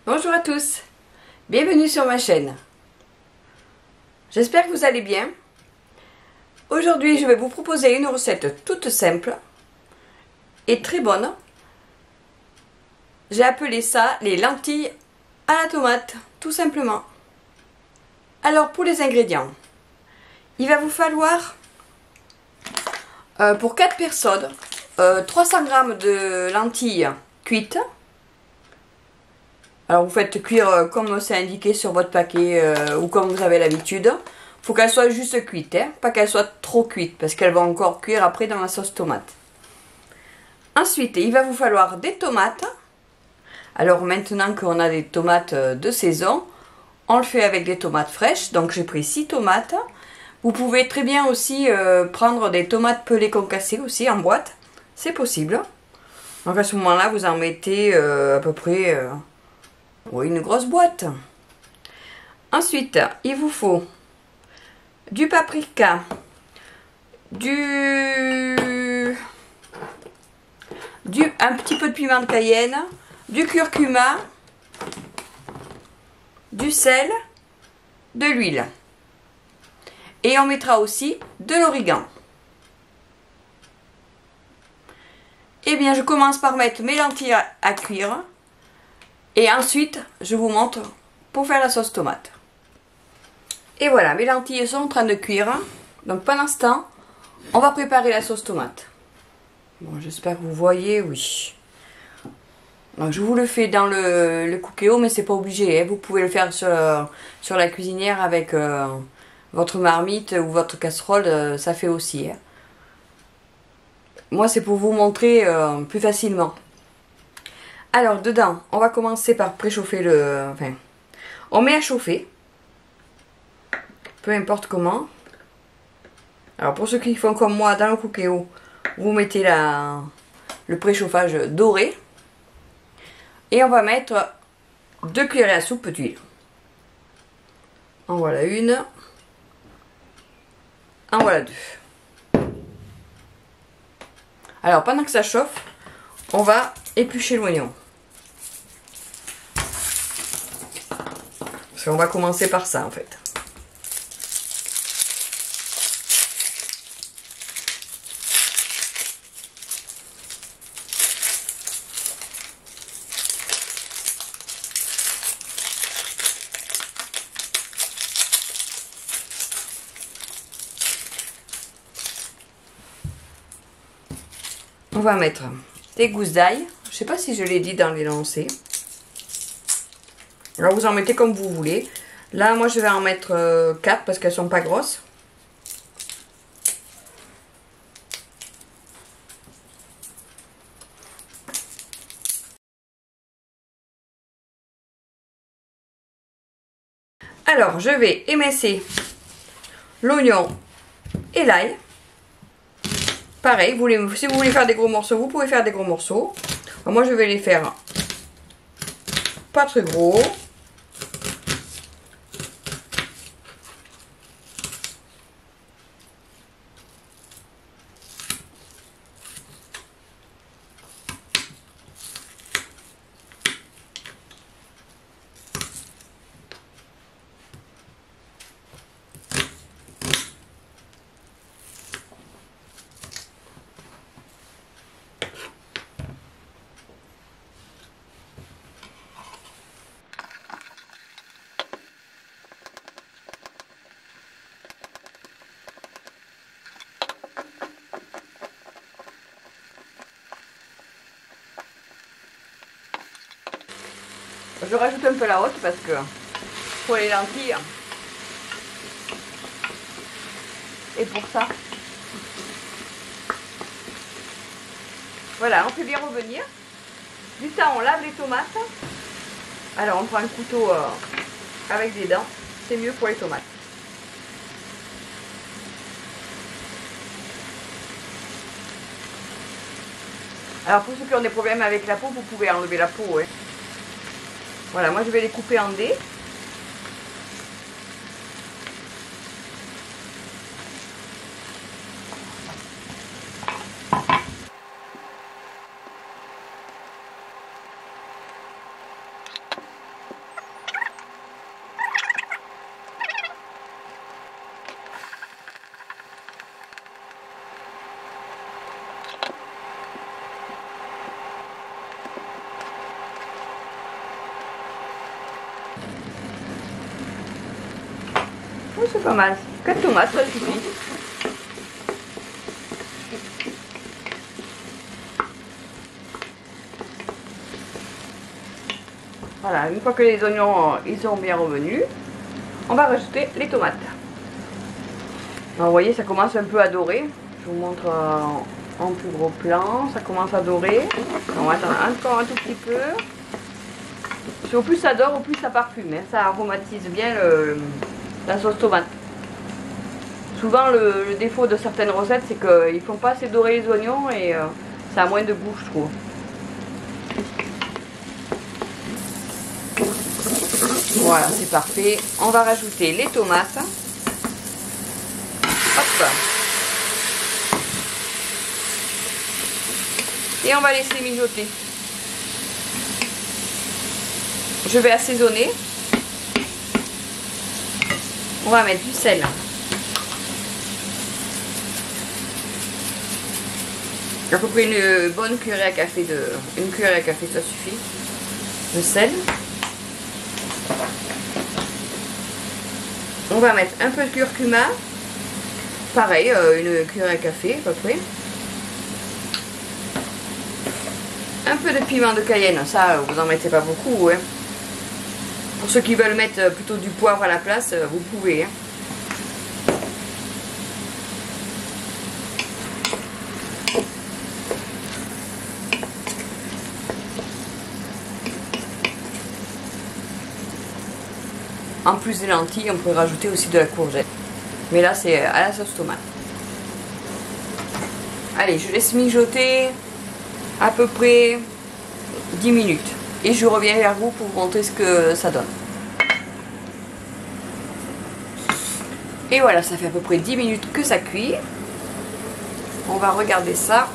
Bonjour à tous, bienvenue sur ma chaîne. J'espère que vous allez bien. Aujourd'hui, je vais vous proposer une recette toute simple et très bonne. J'ai appelé ça les lentilles à la tomate, tout simplement. Alors, pour les ingrédients, il va vous falloir, pour 4 personnes, 300 g de lentilles cuites. Alors vous faites cuire comme c'est indiqué sur votre paquet ou comme vous avez l'habitude. Il faut qu'elle soit juste cuite, hein, pas qu'elle soit trop cuite parce qu'elle va encore cuire après dans la sauce tomate. Ensuite, il va vous falloir des tomates. Alors maintenant qu'on a des tomates de saison, on le fait avec des tomates fraîches. Donc j'ai pris 6 tomates. Vous pouvez très bien aussi prendre des tomates pelées concassées aussi en boîte. C'est possible. Donc à ce moment-là, vous en mettez à peu près... oui, une grosse boîte. Ensuite, il vous faut du paprika, un petit peu de piment de Cayenne, du curcuma, du sel, de l'huile. Et on mettra aussi de l'origan. Eh bien, je commence par mettre mes lentilles à cuire. Et ensuite, je vous montre pour faire la sauce tomate. Et voilà, mes lentilles sont en train de cuire. Donc pendant ce temps, on va préparer la sauce tomate. Bon, j'espère que vous voyez, oui. Donc je vous le fais dans le Cookéo, mais c'est pas obligé. Hein. Vous pouvez le faire sur la cuisinière avec votre marmite ou votre casserole, ça fait aussi. Hein. Moi, c'est pour vous montrer plus facilement. Alors, dedans, on va commencer par préchauffer le... Enfin, on met à chauffer. Peu importe comment. Alors, pour ceux qui font comme moi, dans le Cookéo, vous mettez le préchauffage doré. Et on va mettre 2 cuillerées à soupe d'huile. En voilà une. En voilà 2. Alors, pendant que ça chauffe, on va éplucher l'oignon. Parce qu'on va commencer par ça en fait. On va mettre des gousses d'ail. Je sais pas si je l'ai dit dans l'énoncé. Alors vous en mettez comme vous voulez. Là, moi je vais en mettre 4 parce qu'elles sont pas grosses. Alors, je vais émincer l'oignon et l'ail. Pareil, si vous voulez faire des gros morceaux, vous pouvez faire des gros morceaux. Alors, moi, je vais les faire pas très gros. Je rajoute un peu la haute parce que pour les lentilles et pour ça. Voilà, on fait bien revenir. Du temps, on lave les tomates. Alors on prend un couteau avec des dents. C'est mieux pour les tomates. Alors pour ceux qui ont des problèmes avec la peau, vous pouvez enlever la peau. Hein. Voilà, moi je vais les couper en dés. pas mal. 4 tomates, ça suffit. Voilà, une fois que les oignons ils sont bien revenus, on va rajouter les tomates. Alors, vous voyez, ça commence un peu à dorer. Je vous montre en plus gros plan. Ça commence à dorer. On va attendre encore un tout petit peu. Parce qu'au plus ça dore, au plus ça parfume. Hein. Ça aromatise bien la sauce tomate. Souvent, le défaut de certaines recettes, c'est qu'ils ne font pas assez dorer les oignons et ça a moins de goût, je trouve. Voilà, c'est parfait. On va rajouter les tomates. Hop. Et on va laisser mijoter. Je vais assaisonner. On va mettre du sel. À peu près une bonne cuillerée à café une cuillerée à café, ça suffit. De sel. On va mettre un peu de curcuma. Pareil, une cuillerée à café à peu près. Un peu de piment de Cayenne, ça vous en mettez pas beaucoup. Hein. Pour ceux qui veulent mettre plutôt du poivre à la place, vous pouvez. Hein. En plus des lentilles, on peut rajouter aussi de la courgette. Mais là, c'est à la sauce tomate. Allez, je laisse mijoter à peu près 10 minutes. Et je reviens vers vous pour vous montrer ce que ça donne. Et voilà, ça fait à peu près 10 minutes que ça cuit. On va regarder ça.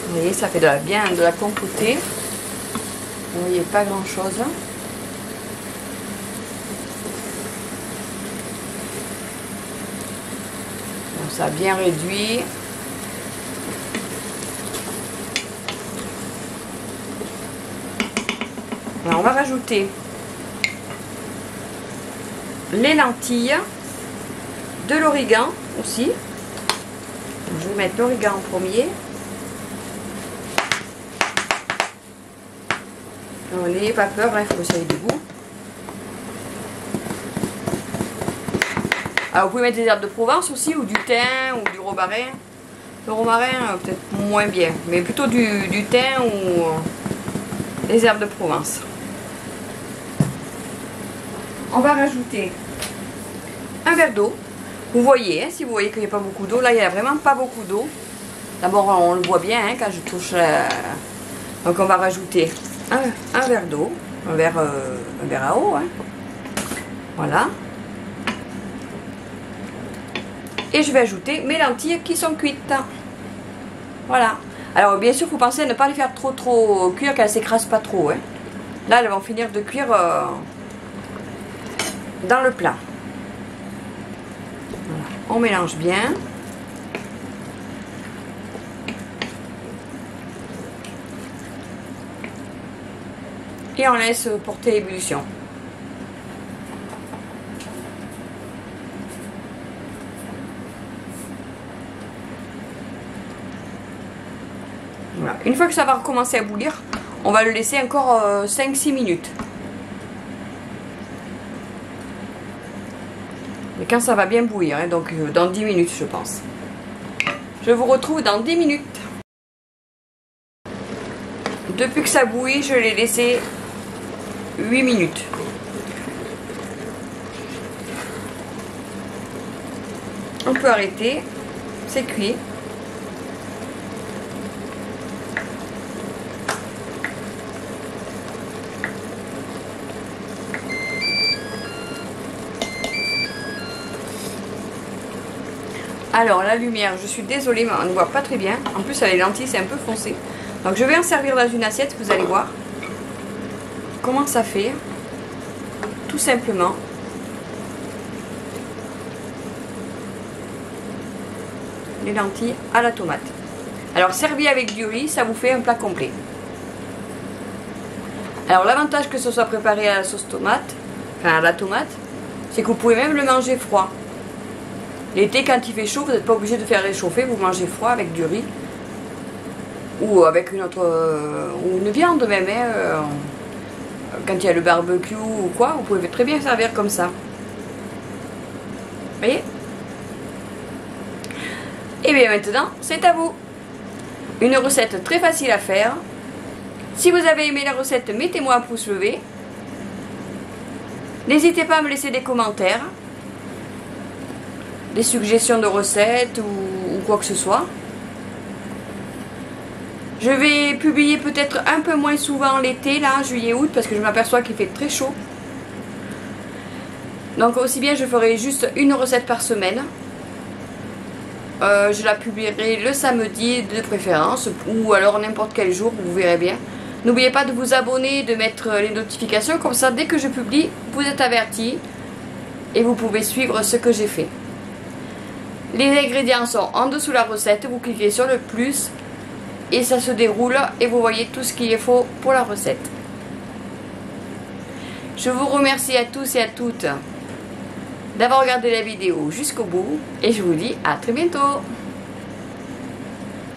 Vous voyez, ça fait bien de la compotée. Vous voyez, pas grand chose. Donc, ça a bien réduit. Alors, on va rajouter les lentilles, de l'origan aussi. Je vais mettre l'origan en premier. N'ayez pas peur, il faut que ça ait du goût. Alors vous pouvez mettre des herbes de Provence aussi, ou du thym, ou du romarin. Le romarin, peut-être moins bien, mais plutôt du thym ou des herbes de Provence. On va rajouter un verre d'eau. Vous voyez, hein, si vous voyez qu'il n'y a pas beaucoup d'eau, là il n'y a vraiment pas beaucoup d'eau. D'abord on le voit bien hein, quand je touche. Donc on va rajouter un verre d'eau, un verre à eau. Hein. Voilà. Et je vais ajouter mes lentilles qui sont cuites. Voilà. Alors bien sûr, il faut penser à ne pas les faire trop cuire, qu'elles ne s'écrasent pas trop. Hein. Là, elles vont finir de cuire dans le plat. Voilà. On mélange bien. Et on laisse porter l'ébullition. Voilà. Une fois que ça va recommencer à bouillir, on va le laisser encore 5-6 minutes. Et quand ça va bien bouillir, hein, donc dans 10 minutes je pense. Je vous retrouve dans 10 minutes. Depuis que ça bouillit, je l'ai laissé 8 minutes. On peut arrêter, c'est cuit. Alors la lumière, je suis désolée, mais on ne voit pas très bien. En plus, les lentilles, c'est un peu foncé. Donc je vais en servir dans une assiette, vous allez voir comment ça fait. Tout simplement. Les lentilles à la tomate. Alors servi avec du riz, ça vous fait un plat complet. Alors l'avantage que ce soit préparé à la sauce tomate, enfin à la tomate, c'est que vous pouvez même le manger froid. L'été quand il fait chaud, vous n'êtes pas obligé de faire réchauffer, vous mangez froid avec du riz. Ou avec une autre, ou une viande même, hein, quand il y a le barbecue ou quoi, vous pouvez très bien servir comme ça. Vous voyez? Et bien maintenant, c'est à vous. Une recette très facile à faire. Si vous avez aimé la recette, mettez-moi un pouce levé. N'hésitez pas à me laisser des commentaires, des suggestions de recettes ou quoi que ce soit. Je vais publier peut-être un peu moins souvent l'été, là, juillet-août, parce que je m'aperçois qu'il fait très chaud. Donc aussi bien je ferai juste une recette par semaine. Je la publierai le samedi de préférence, ou alors n'importe quel jour, vous verrez bien. N'oubliez pas de vous abonner, de mettre les notifications, comme ça dès que je publie, vous êtes avertis et vous pouvez suivre ce que j'ai fait. Les ingrédients sont en dessous de la recette, vous cliquez sur le plus et ça se déroule et vous voyez tout ce qu'il faut pour la recette. Je vous remercie à tous et à toutes d'avoir regardé la vidéo jusqu'au bout et je vous dis à très bientôt.